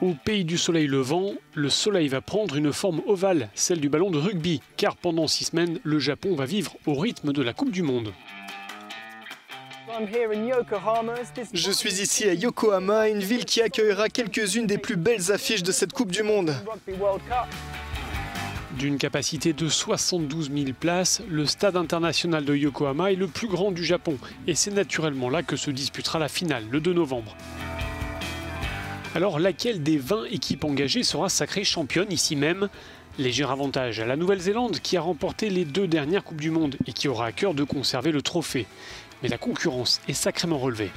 Au pays du soleil levant, le soleil va prendre une forme ovale, celle du ballon de rugby, car pendant 6 semaines, le Japon va vivre au rythme de la Coupe du Monde. Je suis ici à Yokohama, une ville qui accueillera quelques-unes des plus belles affiches de cette Coupe du Monde. D'une capacité de 72 000 places, le stade international de Yokohama est le plus grand du Japon, et c'est naturellement là que se disputera la finale, le 2 novembre. Alors, laquelle des 20 équipes engagées sera sacrée championne ici même? Léger avantage à la Nouvelle-Zélande qui a remporté les 2 dernières Coupes du Monde et qui aura à cœur de conserver le trophée. Mais la concurrence est sacrément relevée.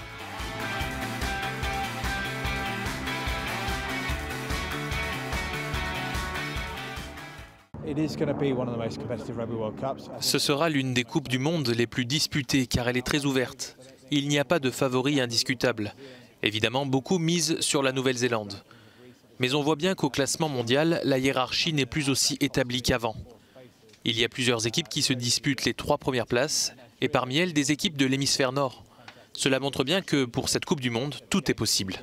Ce sera l'une des Coupes du Monde les plus disputées car elle est très ouverte. Il n'y a pas de favori indiscutable. Évidemment, beaucoup misent sur la Nouvelle-Zélande. Mais on voit bien qu'au classement mondial, la hiérarchie n'est plus aussi établie qu'avant. Il y a plusieurs équipes qui se disputent les 3 premières places, et parmi elles des équipes de l'hémisphère nord. Cela montre bien que pour cette Coupe du Monde, tout est possible.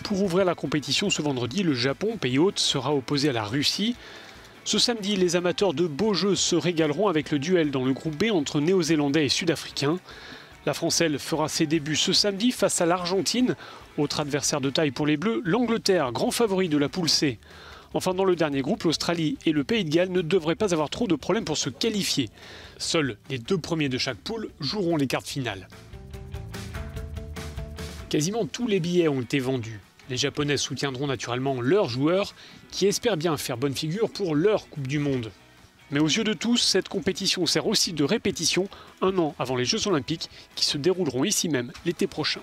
Pour ouvrir la compétition ce vendredi, le Japon, pays hôte, sera opposé à la Russie. Ce samedi, les amateurs de beaux jeux se régaleront avec le duel dans le groupe B entre Néo-Zélandais et Sud-Africains. La France, elle, fera ses débuts ce samedi face à l'Argentine. Autre adversaire de taille pour les Bleus, l'Angleterre, grand favori de la poule C. Enfin, dans le dernier groupe, l'Australie et le Pays de Galles ne devraient pas avoir trop de problèmes pour se qualifier. Seuls les 2 premiers de chaque poule joueront les quarts de finale. Quasiment tous les billets ont été vendus. Les Japonais soutiendront naturellement leurs joueurs qui espèrent bien faire bonne figure pour leur Coupe du Monde. Mais aux yeux de tous, cette compétition sert aussi de répétition 1 an avant les Jeux Olympiques qui se dérouleront ici même l'été prochain.